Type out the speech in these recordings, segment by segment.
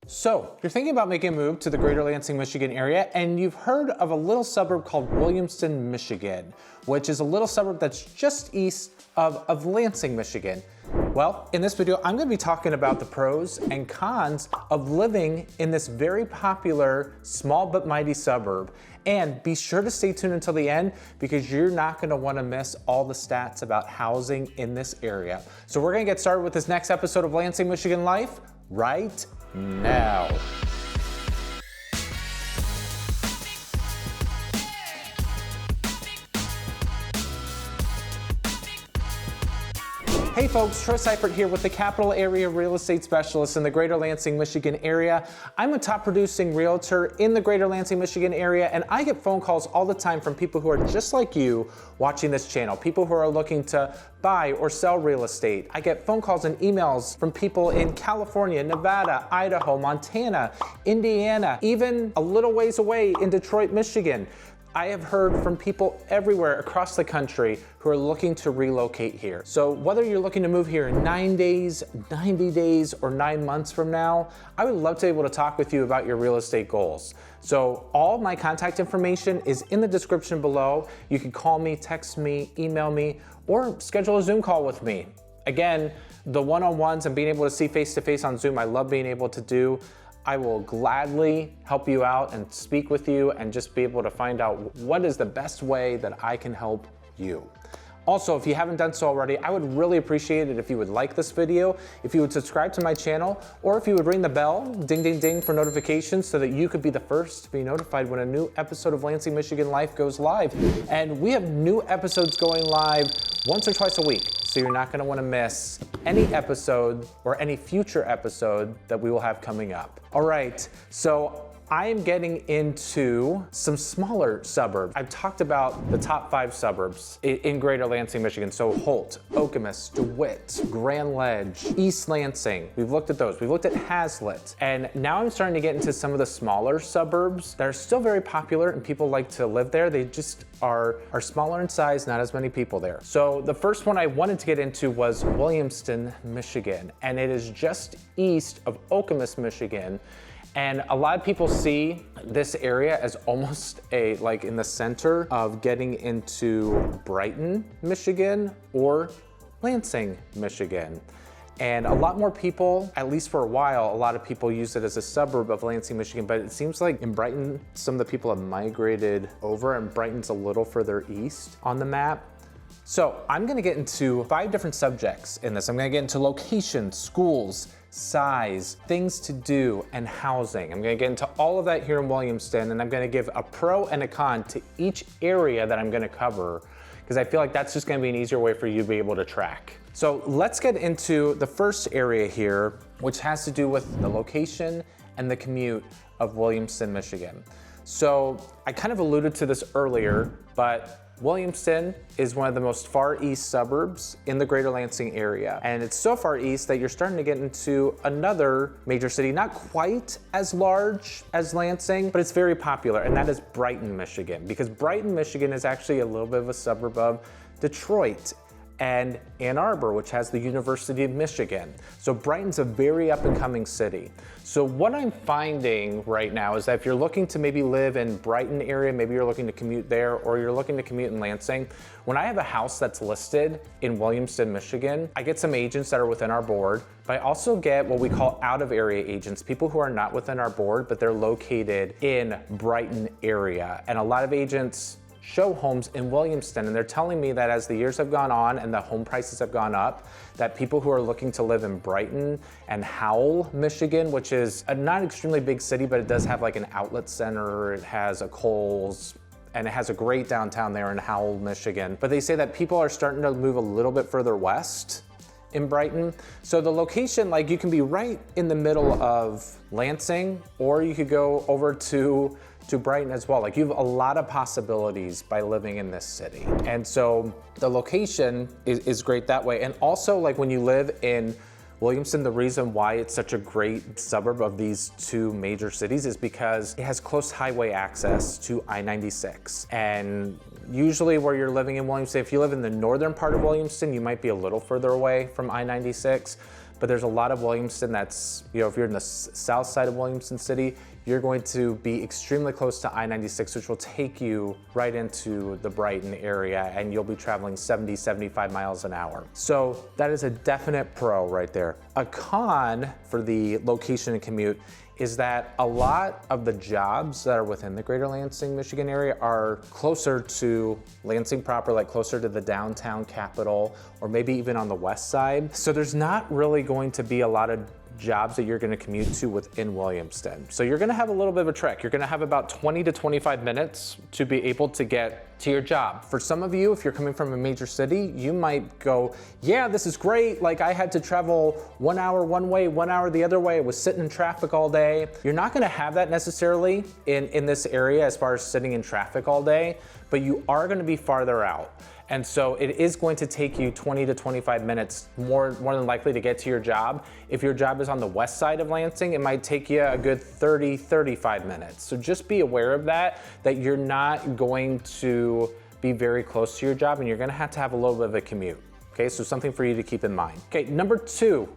So, you're thinking about making a move to the greater Lansing, Michigan area, and you've heard of a little suburb called Williamston, Michigan, which is a little suburb that's just east of Lansing, Michigan. Well, in this video, I'm gonna be talking about the pros and cons of living in this very popular, small but mighty suburb. And be sure to stay tuned until the end because you're not gonna wanna miss all the stats about housing in this area. So we're gonna get started with this next episode of Lansing, Michigan Life right now. Hey folks, Troy Seifert here with the Capital Area Real Estate Specialist in the greater Lansing, Michigan area. I'm a top producing realtor in the greater Lansing, Michigan area, and I get phone calls all the time from people who are just like you watching this channel, people who are looking to buy or sell real estate. I get phone calls and emails from people in California, Nevada, Idaho, Montana, Indiana, even a little ways away in Detroit, Michigan. I have heard from people everywhere across the country who are looking to relocate here. So whether you're looking to move here in 9 days, 90 days, or 9 months from now, I would love to be able to talk with you about your real estate goals. So all my contact information is in the description below. You can call me, text me, email me, or schedule a Zoom call with me. Again, the one-on-ones and being able to see face-to-face on Zoom, I love being able to do. I will gladly help you out and speak with you and just be able to find out what is the best way that I can help you. Also, if you haven't done so already, I would really appreciate it if you would like this video, if you would subscribe to my channel, or if you would ring the bell, ding, ding, ding, for notifications so that you could be the first to be notified when a new episode of Lansing, Michigan Life goes live. And we have new episodes going live once or twice a week, so you're not gonna wanna miss any episode or any future episode that we will have coming up. All right, so I am getting into some smaller suburbs. I've talked about the top 5 suburbs in greater Lansing, Michigan. So Holt, Okemos, DeWitt, Grand Ledge, East Lansing. We've looked at those. We've looked at Hazlitt. And now I'm starting to get into some of the smaller suburbs that are still very popular and people like to live there. They just are smaller in size, not as many people there. So the first one I wanted to get into was Williamston, Michigan. And it is just east of Okemos, Michigan. And a lot of people see this area as almost like in the center of getting into Brighton, Michigan, or Lansing, Michigan. And a lot more people, at least for a while, a lot of people use it as a suburb of Lansing, Michigan, but it seems like in Brighton, some of the people have migrated over and Brighton's a little further east on the map. So I'm gonna get into 5 different subjects in this. I'm gonna get into location, schools, size, things to do, and housing. I'm gonna get into all of that here in Williamston, and I'm gonna give a pro and a con to each area that I'm gonna cover, because I feel like that's just gonna be an easier way for you to be able to track. So let's get into the first area here, which has to do with the location and the commute of Williamston, Michigan. So I kind of alluded to this earlier, but Williamston is one of the most far east suburbs in the greater Lansing area. And it's so far east that you're starting to get into another major city, not quite as large as Lansing, but it's very popular, and that is Brighton, Michigan. Because Brighton, Michigan is actually a little bit of a suburb of Detroit and Ann Arbor, which has the University of Michigan. So Brighton's a very up and coming city. So what I'm finding right now is that if you're looking to maybe live in Brighton area, maybe you're looking to commute there, or you're looking to commute in Lansing, when I have a house that's listed in Williamston, Michigan, I get some agents that are within our board, but I also get what we call out of area agents, people who are not within our board, but they're located in Brighton area. And a lot of agents show homes in Williamston, and they're telling me that as the years have gone on and the home prices have gone up, that people who are looking to live in Brighton and Howell, Michigan, which is a not extremely big city, but it does have like an outlet center, it has a Kohl's, and it has a great downtown there in Howell, Michigan. But they say that people are starting to move a little bit further west in Brighton. So the location, like you can be right in the middle of Lansing, or you could go over to Brighton as well. Like you have a lot of possibilities by living in this city. And so the location is great that way. And also like when you live in Williamston, the reason why it's such a great suburb of these 2 major cities is because it has close highway access to I-96. And usually where you're living in Williamston, if you live in the northern part of Williamston, you might be a little further away from I-96. but there's a lot of Williamston that's, if you're in the south side of Williamston City, you're going to be extremely close to I-96, which will take you right into the Brighton area, and you'll be traveling 70, 75 miles an hour. So that is a definite pro right there. A con for the location and commute is that a lot of the jobs that are within the greater Lansing, Michigan area are closer to Lansing proper, like closer to the downtown capital, or maybe even on the west side. So there's not really going to be a lot of jobs that you're gonna commute to within Williamston. So you're gonna have a little bit of a trek. You're gonna have about 20 to 25 minutes to be able to get to your job. For some of you, if you're coming from a major city, you might go, yeah, this is great. Like I had to travel 1 hour one way, 1 hour the other way. I was sitting in traffic all day. You're not gonna have that necessarily in this area as far as sitting in traffic all day, but you are gonna be farther out. And so it is going to take you 20 to 25 minutes more than likely to get to your job. If your job is on the west side of Lansing, it might take you a good 30, 35 minutes. So just be aware of that you're not going to be very close to your job, and you're gonna have to have a little bit of a commute. Okay, so something for you to keep in mind. Okay, number two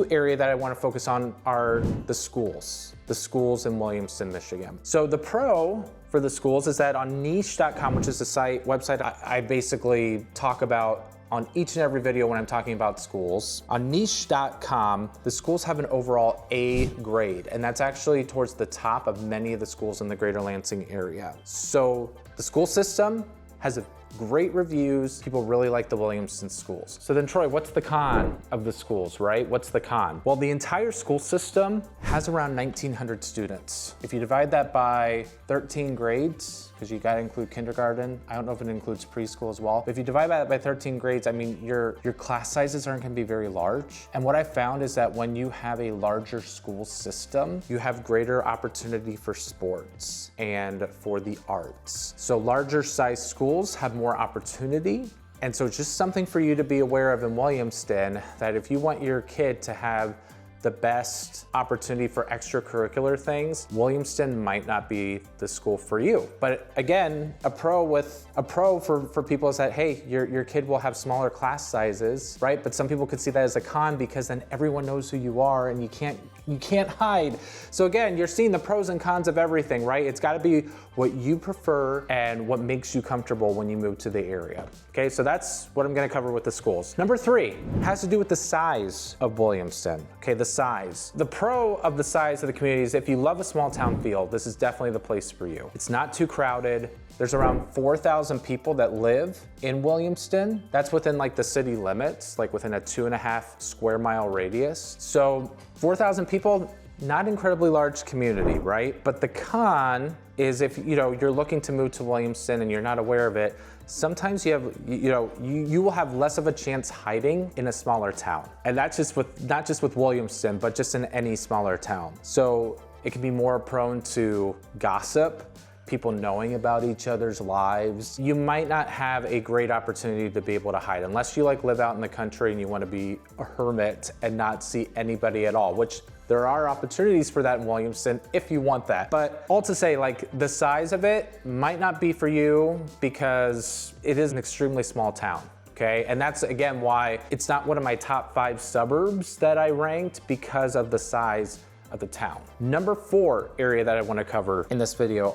area that I wanna focus on are the schools in Williamston, Michigan. So the pro for the schools is that on niche.com, which is the website I basically talk about on each and every video when I'm talking about schools. On niche.com, the schools have an overall A grade, and that's actually towards the top of many of the schools in the greater Lansing area. So the school system has great reviews. People really like the Williamston schools. So then Troy, what's the con of the schools, right? What's the con? Well, the entire school system has around 1,900 students. If you divide that by 13 grades, because you gotta include kindergarten. I don't know if it includes preschool as well. But if you divide that by 13 grades, I mean, your class sizes aren't gonna be very large. And what I found is that when you have a larger school system, you have greater opportunity for sports and for the arts. So larger size schools have more opportunity. And so it's just something for you to be aware of in Williamston, that if you want your kid to have the best opportunity for extracurricular things, Williamston might not be the school for you. But again, a pro for people is that, hey, your kid will have smaller class sizes, right? But some people could see that as a con, because then everyone knows who you are and you can't hide. So again, you're seeing the pros and cons of everything, right? It's gotta be what you prefer and what makes you comfortable when you move to the area. Okay, so that's what I'm gonna cover with the schools. Number 3 has to do with the size of Williamston. Okay, the size. The pro of the size of the community is if you love a small town feel, this is definitely the place for you. It's not too crowded. There's around 4,000 people that live in Williamston. That's within like the city limits, like within a 2.5 square mile radius. So 4,000 people, not incredibly large community, right? But the con is if you're looking to move to Williamston and you're not aware of it, sometimes you will have less of a chance hiding in a smaller town. And that's just not just with Williamston, but just in any smaller town. So it can be more prone to gossip, people knowing about each other's lives. You might not have a great opportunity to be able to hide unless you live out in the country and you want to be a hermit and not see anybody at all, which there are opportunities for that in Williamston if you want that. But all to say, the size of it might not be for you because it is an extremely small town. Okay, and that's again why it's not one of my top 5 suburbs that I ranked, because of the size of the town. Number 4 area that I want to cover in this video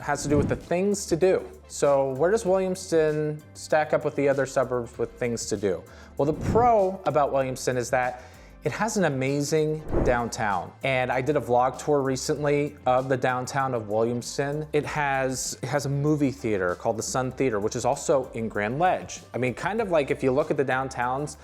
has to do with the things to do. So where does Williamston stack up with the other suburbs with things to do? Well, the pro about Williamston is that it has an amazing downtown. And I did a vlog tour recently of the downtown of Williamston. It has a movie theater called the Sun Theater, which is also in Grand Ledge. I mean, kind of like if you look at the downtowns,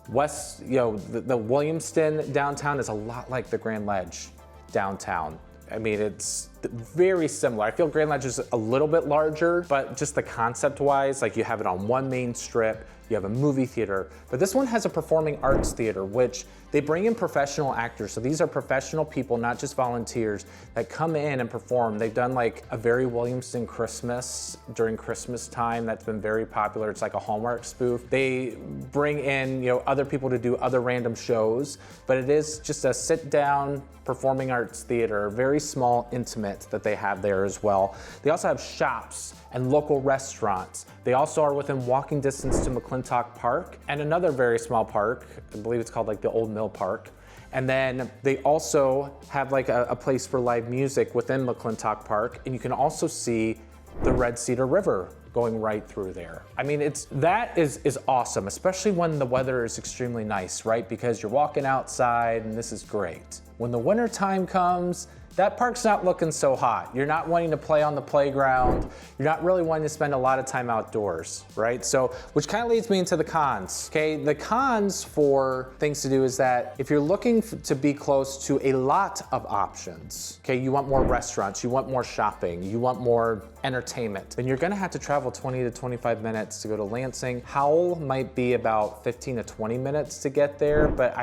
the Williamston downtown is a lot like the Grand Ledge downtown. I mean, it's very similar. I feel Grand Ledge is a little bit larger, but just the concept-wise, you have it on one main strip, you have a movie theater, but this one has a performing arts theater, which they bring in professional actors. So these are professional people, not just volunteers, that come in and perform. They've done a very Williamston Christmas during Christmas time. That's been very popular. It's like a Hallmark spoof. They bring in, other people to do other random shows, but it is just a sit-down performing arts theater, very small, intimate. entertainment that they have there as well. They also have shops and local restaurants. They also are within walking distance to McClintock Park and another very small park. I believe it's called like the Old Mill Park. And then they also have like a place for live music within McClintock Park. And you can also see the Red Cedar River going right through there. I mean, that is awesome, especially when the weather is extremely nice, right? Because you're walking outside and this is great. When the winter time comes, that park's not looking so hot. You're not wanting to play on the playground. You're not really wanting to spend a lot of time outdoors, right? So, which kind of leads me into the cons, okay? The cons for things to do is that if you're looking to be close to a lot of options, okay, you want more restaurants, you want more shopping, you want more entertainment, then you're gonna have to travel 20 to 25 minutes to go to Lansing. Howell might be about 15 to 20 minutes to get there, but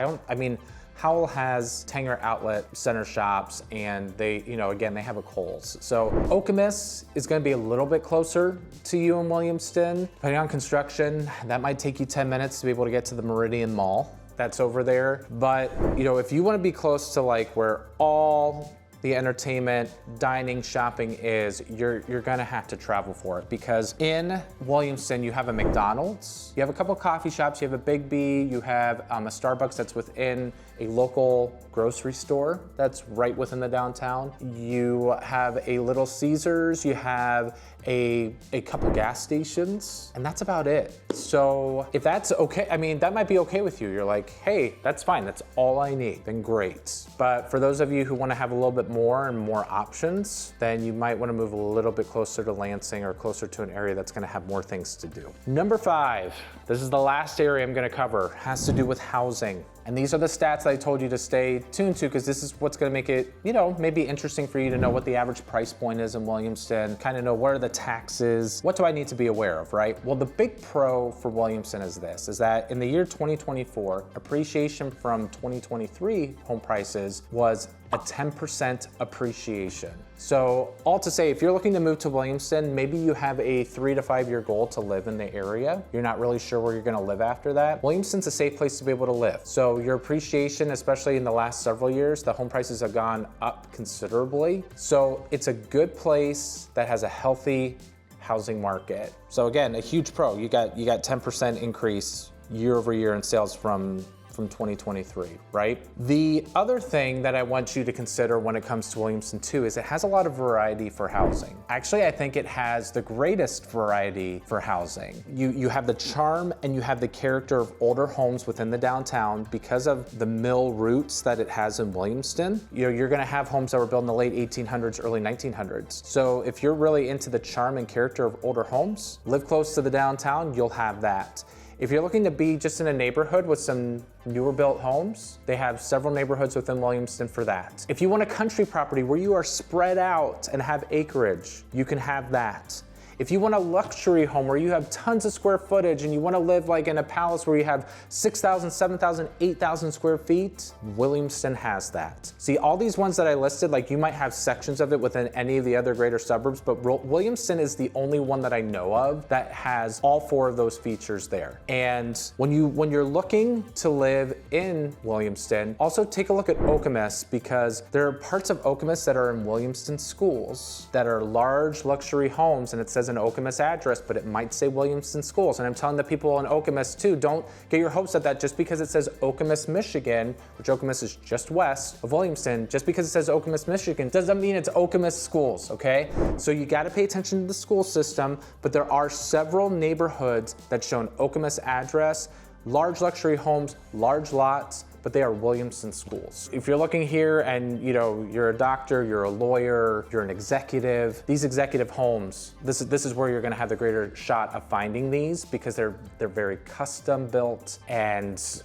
Howell has Tanger Outlet Center shops, and they, again, they have a Kohl's. So Okemos is gonna be a little bit closer to you in Williamston. Depending on construction, that might take you 10 minutes to be able to get to the Meridian Mall that's over there. But, if you wanna be close to like where all the entertainment, dining, shopping is, you're gonna have to travel for it, because in Williamston, you have a McDonald's, you have a couple coffee shops, you have a Big B, you have a Starbucks that's within a local grocery store that's right within the downtown. You have a Little Caesars, you have a couple gas stations, and that's about it. So if that's okay, that might be okay with you. You're like, hey, that's fine, that's all I need, then great. But for those of you who wanna have a little bit more and more options, then you might wanna move a little bit closer to Lansing or closer to an area that's gonna have more things to do. Number 5, this is the last area I'm gonna cover, has to do with housing. And these are the stats that I told you to stay tuned to, because this is what's gonna make it, maybe interesting for you to know what the average price point is in Williamston, kind of know what are the taxes, what do I need to be aware of, right? Well, the big pro for Williamston is that in the year 2024, appreciation from 2023 home prices was a 10% appreciation. So all to say, if you're looking to move to Williamston, maybe you have a 3 to 5 year goal to live in the area. You're not really sure where you're gonna live after that. Williamston's a safe place to be able to live. So your appreciation, especially in the last several years, the home prices have gone up considerably. So it's a good place that has a healthy housing market. So again, a huge pro. You got 10% increase year over year in sales from 2023, right? The other thing that I want you to consider when it comes to Williamston too is it has a lot of variety for housing. Actually, I think it has the greatest variety for housing. You have the charm and you have the character of older homes within the downtown because of the mill roots that it has in Williamston. You're gonna have homes that were built in the late 1800s, early 1900s. So if you're really into the charm and character of older homes, live close to the downtown, you'll have that. If you're looking to be just in a neighborhood with some newer built homes, they have several neighborhoods within Williamston for that. If you want a country property where you are spread out and have acreage, you can have that. If you want a luxury home where you have tons of square footage and you want to live like in a palace where you have 6,000, 7,000, 8,000 square feet, Williamston has that. See, all these ones that I listed, like you might have sections of it within any of the other greater suburbs, but Williamston is the only one that I know of that has all 4 of those features there. And when you're looking to live in Williamston, also take a look at Okemos, because there are parts of Okemos that are in Williamston schools that are large luxury homes, and it says an Okemos address, but it might say Williamston Schools. And I'm telling the people in Okemos too, don't get your hopes up that just because it says Okemos, Michigan, which Okemos is just west of Williamston, just because it says Okemos, Michigan, doesn't mean it's Okemos Schools, okay? So you gotta pay attention to the school system, but there are several neighborhoods that show an Okemos address, large luxury homes, large lots, but they are Williamston schools. If you're looking here and you're a doctor, you're a lawyer, you're an executive, these executive homes, this is where you're gonna have the greater shot of finding these, because they're very custom built, and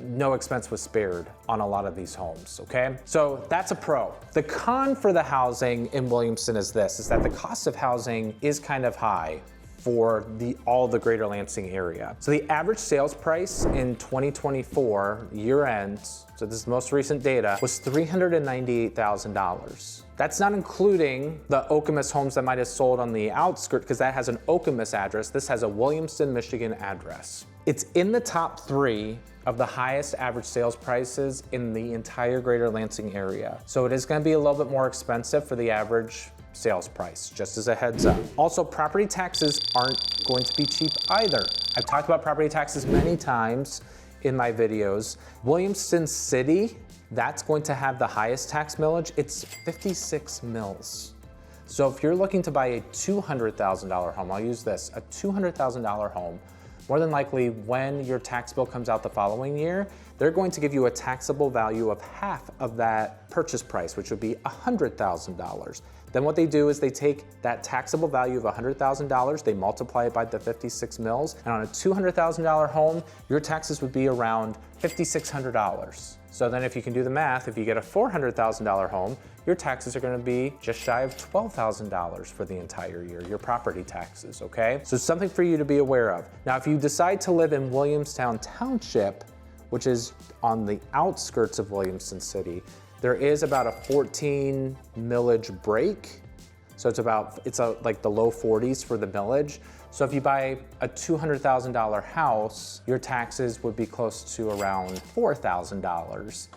no expense was spared on a lot of these homes, okay? So that's a pro. The con for the housing in Williamston is that the cost of housing is kind of high for all the greater Lansing area. So the average sales price in 2024 year end, so this is the most recent data, was $398,000. That's not including the Okemos homes that might have sold on the outskirts, because that has an Okemos address. This has a Williamston, Michigan address. It's in the top 3 of the highest average sales prices in the entire greater Lansing area. So it is gonna be a little bit more expensive for the average sales price, just as a heads up. Also, property taxes aren't going to be cheap either. I've talked about property taxes many times in my videos. Williamston City, that's going to have the highest tax millage. It's 56 mils. So if you're looking to buy a $200,000 home, I'll use this, a $200,000 home, more than likely when your tax bill comes out the following year, they're going to give you a taxable value of half of that purchase price, which would be $100,000. Then what they do is they take that taxable value of $100,000, they multiply it by the 56 mils, and on a $200,000 home, your taxes would be around $5,600. So then if you can do the math, if you get a $400,000 home, your taxes are gonna be just shy of $12,000 for the entire year, your property taxes, okay? So something for you to be aware of. Now, if you decide to live in Williamstown Township, which is on the outskirts of Williamston City, there is about a 14 millage break. So it's like the low 40s for the millage. So if you buy a $200,000 house, your taxes would be close to around $4,000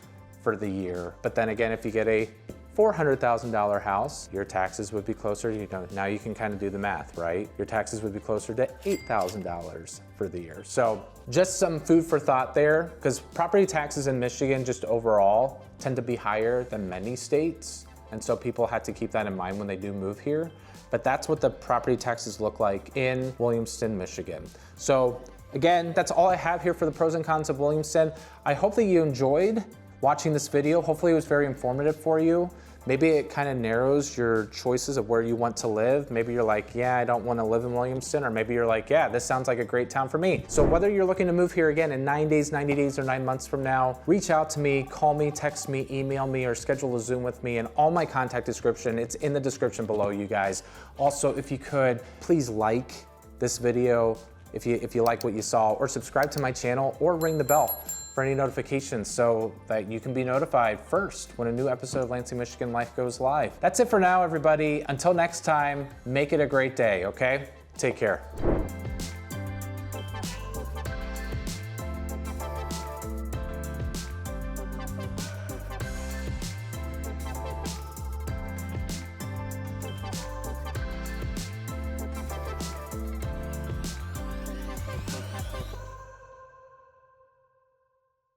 for the year. But then again, if you get a $400,000 house, your taxes would be closer, now you can kind of do the math, right? Your taxes would be closer to $8,000 for the year. So just some food for thought there, because property taxes in Michigan just overall tend to be higher than many states. And so people had to keep that in mind when they do move here. But that's what the property taxes look like in Williamston, Michigan. So again, that's all I have here for the pros and cons of Williamston. I hope that you enjoyed watching this video. Hopefully it was very informative for you. Maybe it kind of narrows your choices of where you want to live. Maybe you're like, yeah, I don't want to live in Williamston, or maybe you're like, yeah, this sounds like a great town for me. So whether you're looking to move here again in 9 days, 90 days, or 9 months from now, reach out to me, call me, text me, email me, or schedule a Zoom with me, and all my contact description, it's in the description below, you guys. Also, if you could, please like this video if you like what you saw, or subscribe to my channel, or ring the bell for any notifications so that you can be notified first when a new episode of Lansing, Michigan Life goes live. That's it for now, everybody. Until next time, make it a great day, okay? Take care.